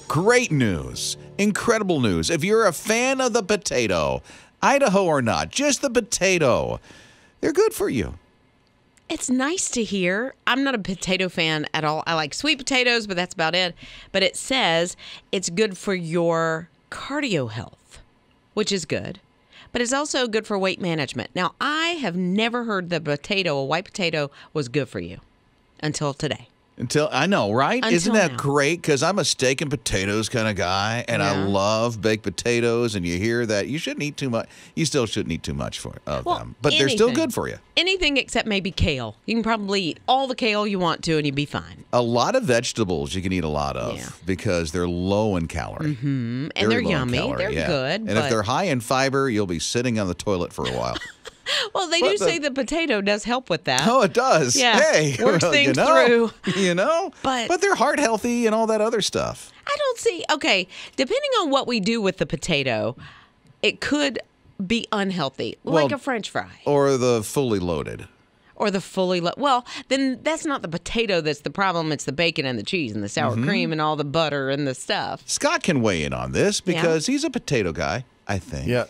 Great news. Incredible news. If you're a fan of the potato, Idaho or not, just the potato, they're good for you. It's nice to hear. I'm not a potato fan at all. I like sweet potatoes, but that's about it. But it says it's good for your cardio health, which is good. But it's also good for weight management. Now, I have never heard the potato, a white potato, was good for you until today. I know, right? Isn't that now. great? Because I'm a steak and potatoes kind of guy, and I love baked potatoes, and you hear that. You shouldn't eat too much. You still shouldn't eat too much of them. But they're still good for you. Anything except maybe kale. You can probably eat all the kale you want to, and you'd be fine. A lot of vegetables you can eat a lot of because they're low in calorie. Mm-hmm. And they're yummy. They're good. And if they're high in fiber, you'll be sitting on the toilet for a while. Well, they do say the potato does help with that. Oh, it does. Yeah. Hey, works things through. You know? But they're heart healthy and all that other stuff. I don't see. Okay, depending on what we do with the potato, it could be unhealthy, like a French fry. Or the fully loaded. Or the fully well, then that's not the potato that's the problem. It's the bacon and the cheese and the sour cream and all the butter and the stuff. Scott can weigh in on this because he's a potato guy, I think. Yeah.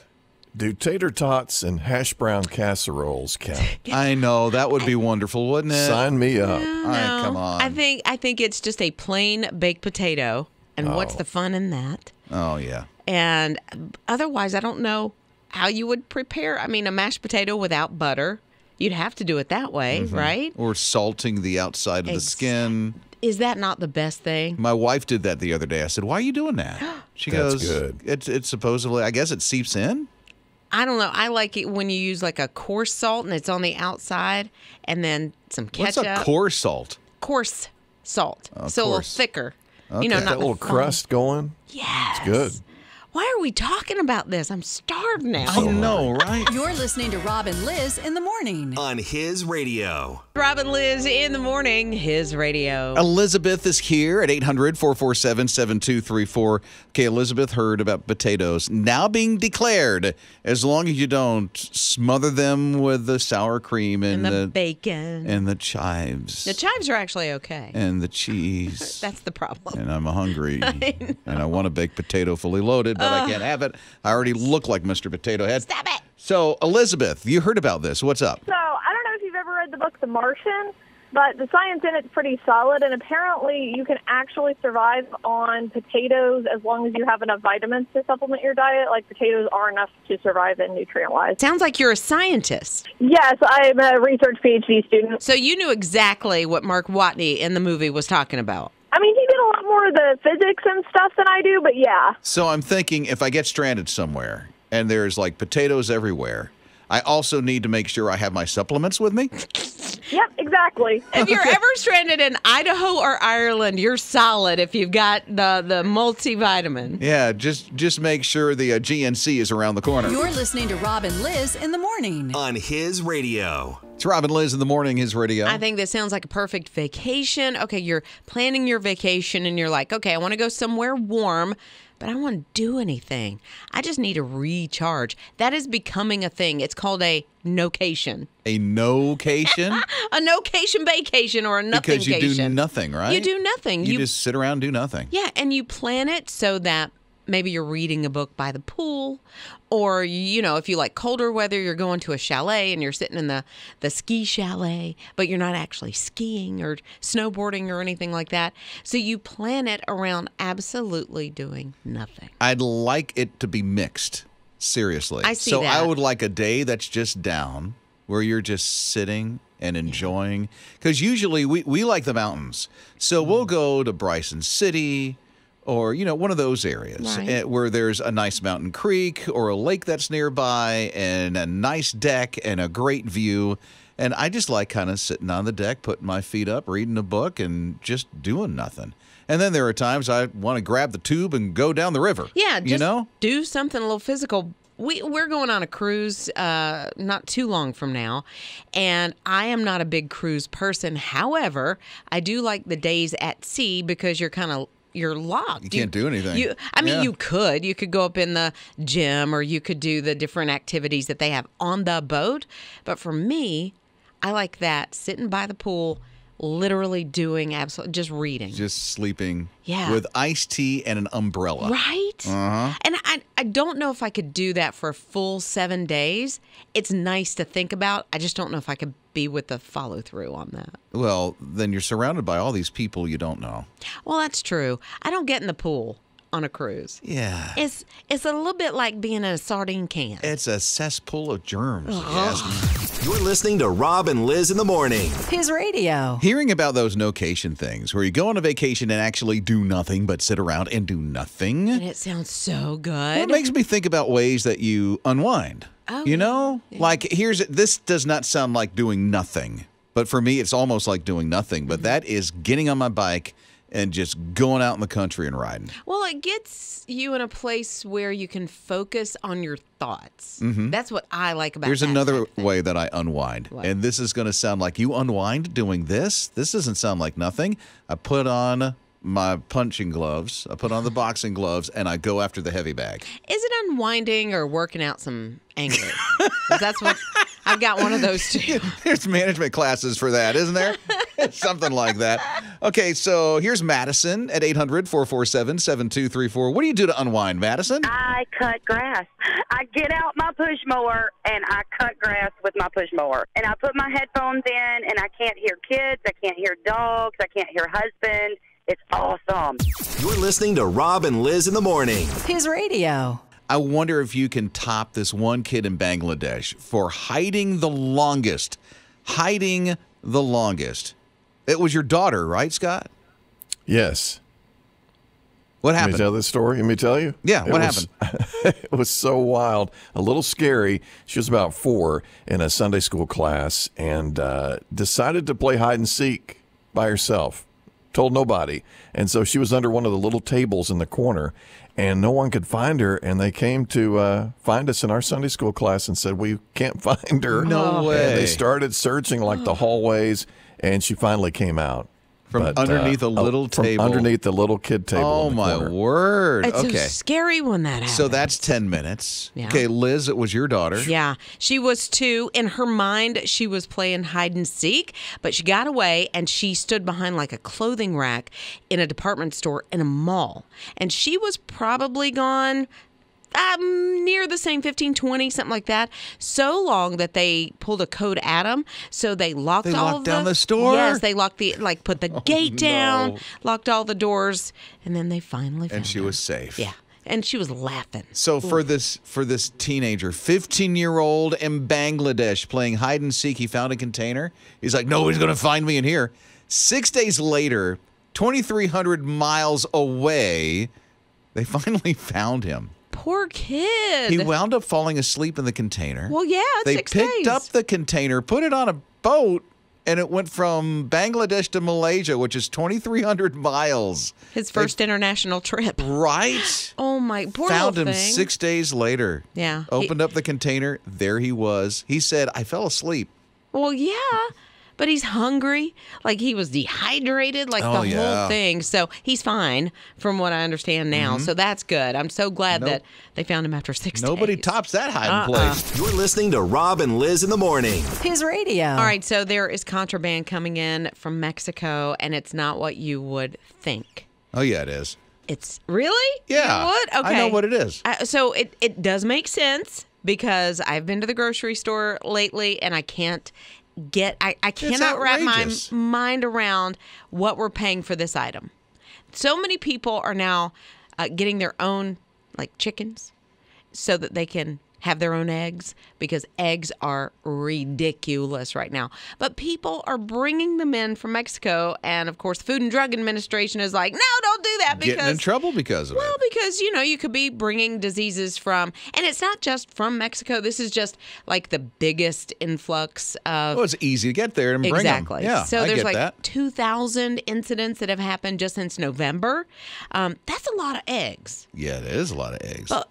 Do tater tots and hash brown casseroles count? I know. That would be wonderful, wouldn't it? Sign me up. No, All right, come on. I think it's just a plain baked potato. And what's the fun in that? Oh, yeah. And otherwise, I don't know how you would prepare. I mean, a mashed potato without butter. You'd have to do it that way, right? Or salting the outside of the skin. Is that not the best thing? My wife did that the other day. I said, "Why are you doing that?" She That's goes, good. It's supposedly, I guess it seeps in. I don't know. I like it when you use like a coarse salt and it's on the outside and then some ketchup. What's a coarse salt? Coarse salt. So a little thicker. Okay. You know, not That little crust going? Yes. It's good. Why are we talking about this? I'm starved now. I know, right? You're listening to Rob and Lizz in the morning. On His Radio. Rob and Lizz in the morning, His Radio. Elizabeth is here at 800-447-7234. Okay, Elizabeth heard about potatoes now being declared as long as you don't smother them with the sour cream and the bacon. And the chives. The chives are actually okay. And the cheese. That's the problem. And I'm hungry. And I want a baked potato fully loaded, but I can't have it. I already look like Mr. Potato Head. Stop it. So, Elizabeth, you heard about this. What's up? So, I don't know if you've ever read the book The Martian, but the science in it's pretty solid, and apparently you can actually survive on potatoes as long as you have enough vitamins to supplement your diet. Like, potatoes are enough to survive in nutrient-wise. Sounds like you're a scientist. Yes, I'm a research PhD student. So you knew exactly what Mark Watney in the movie was talking about. I mean, he did a lot more of the physics and stuff than I do, but yeah. So I'm thinking if I get stranded somewhere and there's like potatoes everywhere, I also need to make sure I have my supplements with me. Yep, exactly. If you're ever stranded in Idaho or Ireland, you're solid if you've got the multivitamin. Yeah, just make sure the GNC is around the corner. You're listening to Rob and Lizz in the morning. On His Radio. It's Rob and Lizz in the morning, His Radio. I think this sounds like a perfect vacation. Okay, you're planning your vacation and you're like, okay, I want to go somewhere warm, but I don't want to do anything. I just need to recharge. That is becoming a thing. It's called a no-cation. A no-cation? A no-cation vacation or a nothing-cation. Because you do nothing, right? You do nothing. You just sit around and do nothing. Yeah, and you plan it so that maybe you're reading a book by the pool, or, you know, if you like colder weather, you're going to a chalet and you're sitting in the ski chalet, but you're not actually skiing or snowboarding or anything like that. So you plan it around absolutely doing nothing. I'd like it to be mixed, seriously. I see so that. I would like a day that's just down, where you're just sitting and enjoying. Because usually we like the mountains. So we'll go to Bryson City, or, you know, one of those areas where there's a nice mountain creek or a lake that's nearby and a nice deck and a great view. And I just like kind of sitting on the deck, putting my feet up, reading a book, and just doing nothing. And then there are times I want to grab the tube and go down the river. Yeah, just you know? Do something a little physical. We're going on a cruise not too long from now, and I am not a big cruise person. However, I do like the days at sea because you're locked. You can't do anything. You could go up in the gym, or you could do the different activities that they have on the boat. But for me, I like that. Sitting by the pool, literally doing just reading. Just sleeping Yeah. with iced tea and an umbrella. Right? Uh-huh. And I don't know if I could do that for a full 7 days. It's nice to think about. I just don't know if I could be with the follow through on that. Well, then you're surrounded by all these people you don't know. Well, that's true. I don't get in the pool on a cruise. Yeah. It's a little bit like being in a sardine can. It's a cesspool of germs. if you ask me. You're listening to Rob and Liz in the morning. His radio. Hearing about those no-cation things where you go on a vacation and actually do nothing but sit around and do nothing. And it sounds so good. Well, it makes me think about ways that you unwind. Oh, you know? Like, this does not sound like doing nothing. But for me, it's almost like doing nothing. But that is getting on my bike and just going out in the country and riding. Well, it gets you in a place where you can focus on your thoughts. That's what I like about Here's that another type thing. way that I unwind. What? And this is going to sound like you unwind doing this. This doesn't sound like nothing. I put on my punching gloves, I put on the boxing gloves, and I go after the heavy bag. Is it unwinding or working out some anger? 'Cause that's what I've got one of those too. There's management classes for that, isn't there? Something like that. Okay, so here's Madison at 800-447-7234. What do you do to unwind, Madison? I cut grass. I get out my push mower and I cut grass with my push mower. And I put my headphones in and I can't hear kids, I can't hear dogs, I can't hear husband. It's awesome. You're listening to Rob and Liz in the morning. His radio. I wonder if you can top this one kid in Bangladesh for hiding the longest. Hiding the longest. It was your daughter, right, Scott? Yes. What Let me happened? tell this story. Let me tell you. Yeah, what happened? It was so wild, a little scary. She was about 4 in a Sunday school class and decided to play hide and seek by herself. Told nobody. And so she was under one of the little tables in the corner, and no one could find her. And they came to find us in our Sunday school class and said, we can't find her. No way. And they started searching like the hallways, and she finally came out. From underneath a little table. From underneath the little kid table. Oh, in the my corner. word. It's Okay. so scary when that happens. So that's 10 minutes. Yeah. Okay, Liz, it was your daughter. Yeah, she was 2. In her mind, she was playing hide and seek, but she got away and she stood behind like a clothing rack in a department store in a mall. And she was probably gone near the same 15, 20, something like that. So long that they pulled a code at them. So they locked They all locked of down the store? Yes, they locked put the gate down, no. locked all the doors, and then they finally found And she her. was safe. Yeah. And she was laughing. So for this teenager, 15-year-old in Bangladesh playing hide and seek, he found a container. He's like, nobody's going to find me in here. 6 days later, 2,300 miles away, they finally found him. Poor kid. He wound up falling asleep in the container. Well, yeah, it's They 6 picked days. up the container, put it on a boat, and it went from Bangladesh to Malaysia, which is 2,300 miles. His first international trip. Right? Oh my, poor Found little him thing. 6 days later. Yeah. Opened up the container. There he was. He said, I fell asleep. Well, yeah, but he's hungry. Like he was dehydrated, like Oh, the yeah. whole thing. So he's fine from what I understand now. So that's good. I'm so glad Nope. that they found him after 6 Nobody days. tops that hiding place. You're listening to Rob and Liz in the morning. His radio. All right, so there is contraband coming in from Mexico, and it's not what you would think. Oh, yeah, it is. It's really? Yeah. You would? Okay. I know what it is. So it does make sense because I've been to the grocery store lately, and I can't I cannot wrap my outrageous. mind around what we're paying for this item. So many people are now getting their own like chickens so that they can have their own eggs because eggs are ridiculous right now. But people are bringing them in from Mexico, and of course, the Food and Drug Administration is like, no, don't do that because Getting in trouble because of well, it. because, you could be bringing diseases from, and it's not just from Mexico. This is just like the biggest influx of. Well, it's easy to get there and bring them. Exactly. Yeah, so I there's get like that. 2,000 incidents that have happened just since November. That's a lot of eggs. Yeah, it is a lot of eggs. But,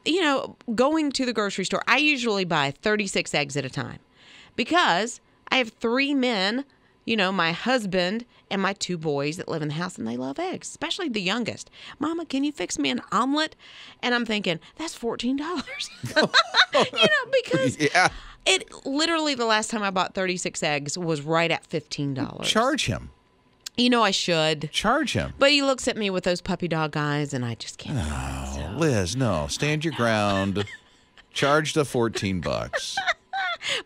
going to the grocery store, I usually buy 36 eggs at a time because I have 3 men, my husband and my 2 boys that live in the house, and they love eggs, especially the youngest. Mama, can you fix me an omelet? And I'm thinking, that's $14. Because yeah. It literally, the last time I bought 36 eggs was right at $15. Charge him. You know I should. Charge him. But he looks at me with those puppy dog eyes, and I just can't. Oh, Liz, no. Stand your ground. Charge the $14.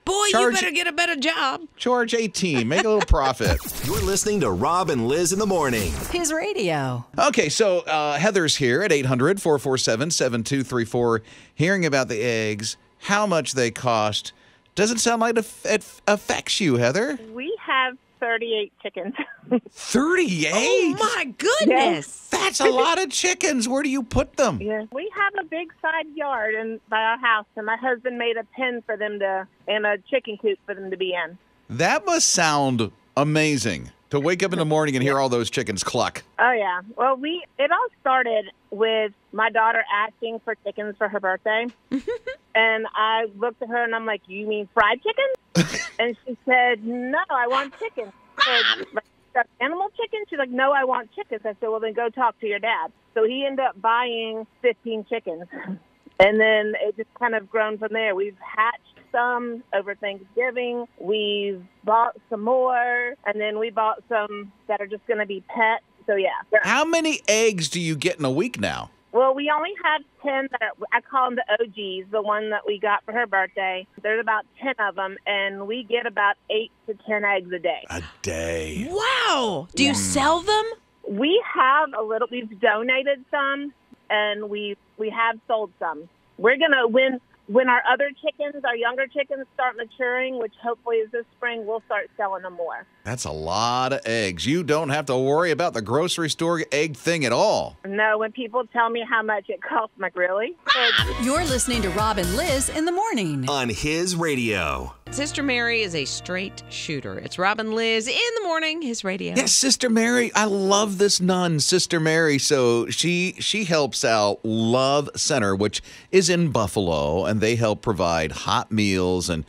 Boy, you better get a better job. Charge 18. Make a little profit. You're listening to Rob and Liz in the morning. His radio. Okay, so Heather's here at 800-447-7234, hearing about the eggs, how much they cost. Doesn't sound like it affects you, Heather. We have 38 chickens. 38? Oh, my goodness. That's a lot of chickens. Where do you put them? Yeah. We have a big side yard by our house, and my husband made a pen for them and a chicken coop for them to be in. That must sound amazing, to wake up in the morning and hear all those chickens cluck. Oh, yeah. Well, it all started with my daughter asking for chickens for her birthday. And I looked at her, and I'm like, you mean fried chicken? And she said, no, I want chicken. I said, animal chicken? She's like, no, I want chickens. I said, well, then go talk to your dad. So he ended up buying 15 chickens. And then it just kind of grown from there. We've hatched some over Thanksgiving. We've bought some more. And then we bought some that are just going to be pets. So, yeah. How many eggs do you get in a week now? Well, we only have 10 I call them the OGs, the one that we got for her birthday. There's about 10 of them, and we get about 8 to 10 eggs a day. A day. Wow. Do you sell them? We have a little. We've donated some, and we have sold some. We're going to, when our other chickens, our younger chickens, start maturing, which hopefully is this spring, we'll start selling them more. That's a lot of eggs. You don't have to worry about the grocery store egg thing at all. No, when people tell me how much it costs, I'm like, really? You're listening to Rob and Liz in the morning. On his radio. Sister Mary is a straight shooter. It's Rob and Liz in the morning, his radio. Yes, Sister Mary. I love this nun, Sister Mary. So she helps out Love Center, which is in Buffalo, and they help provide hot meals and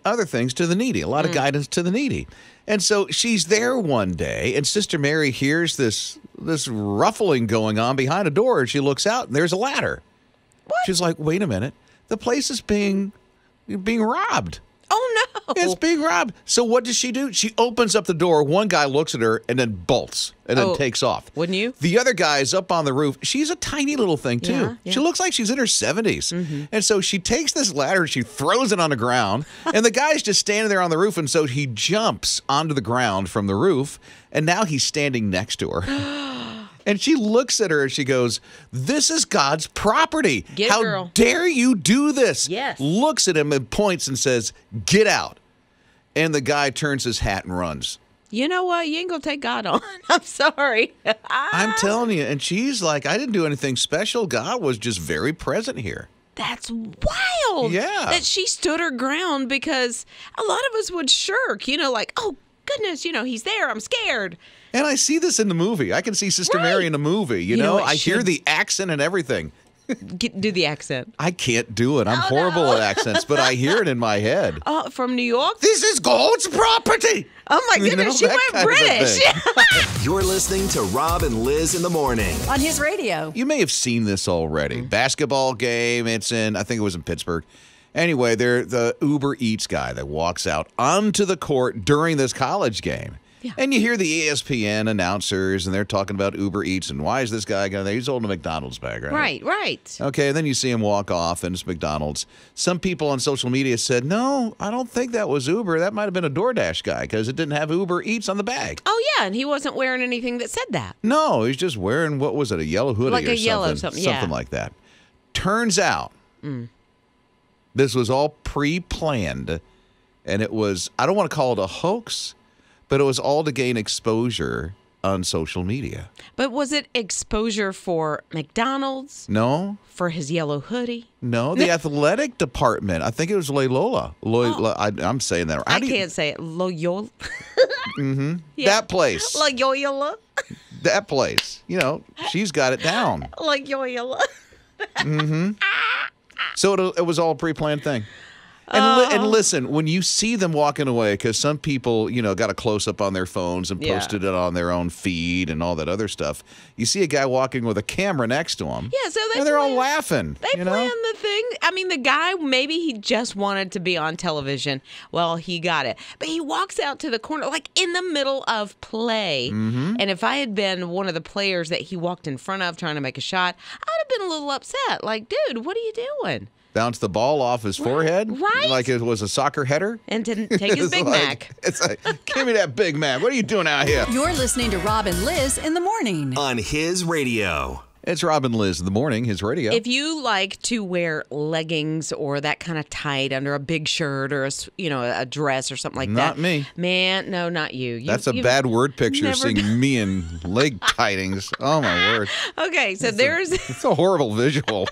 other things to the needy, a lot of guidance to the needy. And so she's there one day, and Sister Mary hears this ruffling going on behind a door, and she looks out, and there's a ladder. What? She's like, wait a minute. The place is being robbed. Oh, no. It's being robbed. So what does she do? She opens up the door. One guy looks at her and then bolts and then takes off. Wouldn't you? The other guy is up on the roof. She's a tiny little thing, too. Yeah, yeah. She looks like she's in her 70s. Mm-hmm. And so she takes this ladder, she throws it on the ground, and the guy's just standing there on the roof. And so he jumps onto the ground from the roof, and now he's standing next to her. And she looks at her and she goes, this is God's property. Get it, How girl. dare you do this? Yes. Looks at him and points and says, get out. And the guy turns his hat and runs. You know what? You ain't going to take God on. I'm sorry. I'm telling you. And she's like, I didn't do anything special. God was just very present here. That's wild. Yeah. That she stood her ground, because a lot of us would shirk, like, oh, goodness, he's there. I'm scared. And I see this in the movie. I can see Sister Mary in the movie. You know know what, I hear should- the accent and everything. Do the accent. I can't do it. I'm Oh, horrible no. at accents, but I hear it in my head. From New York? This is God's property. Oh, my You know, goodness. She that went kind of a British. thing. You're listening to Rob and Liz in the morning. On his radio. You may have seen this already. Basketball game. It's in, I think it was in Pittsburgh. Anyway, they're the Uber Eats guy that walks out onto the court during this college game. Yeah. And you hear the ESPN announcers, and they're talking about Uber Eats, and why is this guy going there? He's holding a McDonald's bag, right? Right. Okay, and then you see him walk off, and it's McDonald's. Some people on social media said, no, I don't think that was Uber. That might have been a DoorDash guy, because it didn't have Uber Eats on the bag. Oh, yeah, and he wasn't wearing anything that said that. No, he's just wearing, what was it, a yellow hoodie Like or a something. yellow something, yeah. Something like that. Turns out, this was all pre-planned, and it was, I don't want to call it a hoax, but it was all to gain exposure on social media. But was it exposure for McDonald's? No, For his yellow hoodie? no, the athletic department. I think it was Loyola. I'm saying that. I can't say it. Loyola. That place. Loyola. That place. She's got it down. Loyola. So it was all a pre-planned thing. And listen, when you see them walking away, because some people, got a close-up on their phones and posted it on their own feed and all that other stuff, you see a guy walking with a camera next to him. Yeah, so they're all laughing. They planned the thing. I mean, the guy, maybe he just wanted to be on television. Well, he got it. But he walks out to the corner, like in the middle of play. Mm-hmm. And if I had been one of the players that he walked in front of trying to make a shot, I'd have been a little upset. Like, dude, what are you doing? Bounce the ball off his forehead, right? Like it was a soccer header, and didn't take his Big Mac. It's like, give me that Big Mac. What are you doing out here? You're listening to Rob and Liz in the morning on His Radio. It's Rob and Liz in the morning, His Radio. If you like to wear leggings or that kind of tight under a big shirt or a dress or something like that, not me, man. No, not you. That's a bad word picture. Seeing me in leg tightings. Oh my word. Okay, so it's a horrible visual.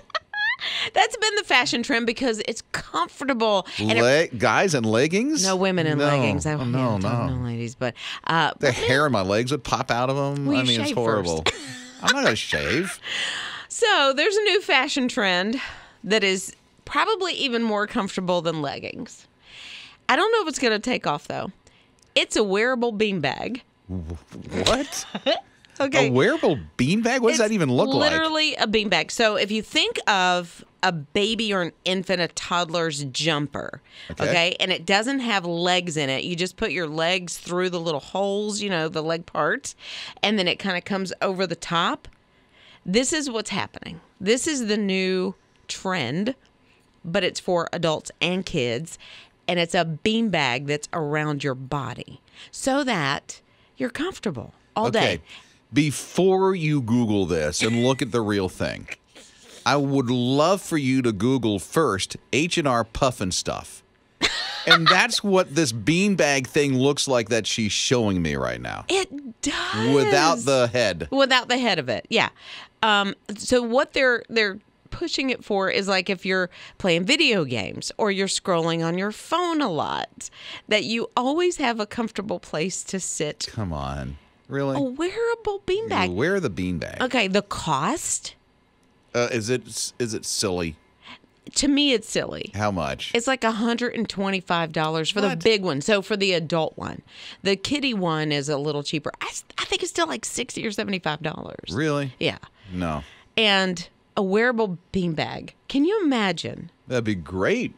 That's been the fashion trend because it's comfortable. And guys in leggings? No women in leggings. No, ladies. But the hair in my legs would pop out of them. Well, it's horrible. I'm not going to shave. So there's a new fashion trend that is probably even more comfortable than leggings. I don't know if it's going to take off, though. It's a wearable beanbag. What? Okay. A wearable beanbag? What does that even look like? Literally a beanbag. So if you think of a baby or an infant, a toddler's jumper, okay, and it doesn't have legs in it, you just put your legs through the little holes, the leg parts, and then it kind of comes over the top. This is what's happening. This is the new trend, but it's for adults and kids, and it's a beanbag that's around your body so that you're comfortable all day. Before you Google this and look at the real thing, I would love for you to Google first H&R Puffin stuff. And that's what this beanbag thing looks like that she's showing me right now. It does. Without the head. Without the head of it, yeah. So what they're pushing it for is like if you're playing video games or you're scrolling on your phone a lot, that you always have a comfortable place to sit. Come on. Really? A wearable beanbag. You wear the beanbag. Okay, the cost? Is it silly? To me, it's silly. How much? It's like $125 for the big one. So for the adult one. The kiddie one is a little cheaper. I think it's still like $60 or $75. Really? Yeah. No. And a wearable beanbag. Can you imagine? That'd be great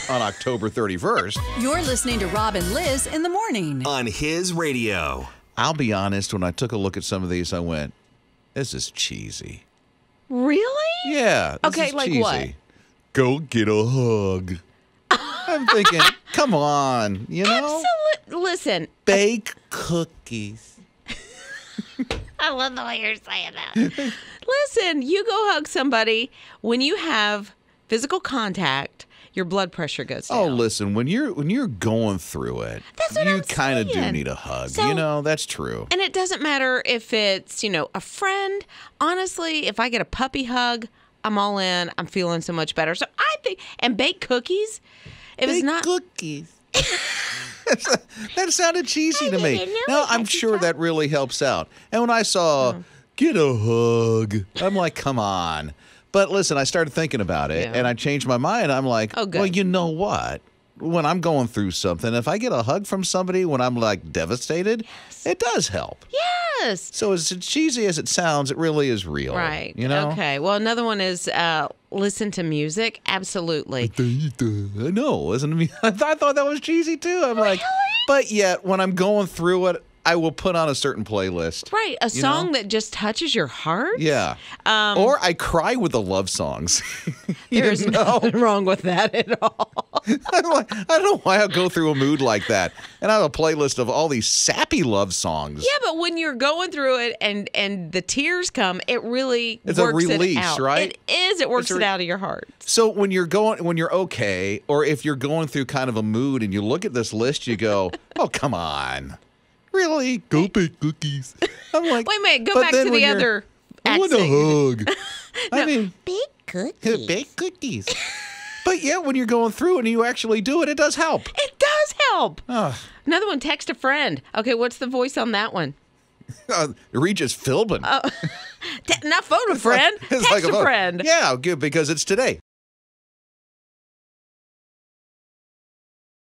on October 31st. You're listening to Rob and Liz in the morning on His Radio. I'll be honest, when I took a look at some of these, I went, this is cheesy. Really? Yeah. Okay, like cheesy. what? Go get a hug. I'm thinking, come on, Absolutely. Listen. Bake cookies. I love the way you're saying that. Listen, you go hug somebody. When you have physical contact, your blood pressure goes down. Oh, listen, when you're going through it, you kind of do need a hug. So, that's true. And it doesn't matter if it's, a friend. Honestly, if I get a puppy hug, I'm all in. I'm feeling so much better. So I think, and baked cookies. Cookies. That sounded cheesy to me. No, I'm sure that really helps out. And when I saw get a hug, I'm like, come on. But listen, I started thinking about it, and I changed my mind. I'm like, well, you know what? When I'm going through something, if I get a hug from somebody when I'm like devastated, it does help. Yes. So as cheesy as it sounds, it really is real. Right. Okay. Well, another one is listen to music. Absolutely. I know. I thought that was cheesy too. I'm like, but yet when I'm going through it, I will put on a certain playlist. Right. A song that just touches your heart. Yeah. Or I cry with the love songs. There's nothing wrong with that at all. I don't know why I'll go through a mood like that. And I have a playlist of all these sappy love songs. Yeah, but when you're going through it and the tears come, it really it's works a release, it out. Right? It is. It works it out of your heart. So when you're okay, or if you're going through kind of a mood and you look at this list, you go, oh, come on. Really? Go bake cookies. I'm like, wait a minute. Go back to the other. I want a hug. I mean, bake cookies. Bake cookies. But yeah, when you're going through it and you actually do it, it does help. It does help. Another one, text a friend. Okay, what's the voice on that one? Regis Philbin. Not phone a friend. Text a friend. Yeah, good, because it's today.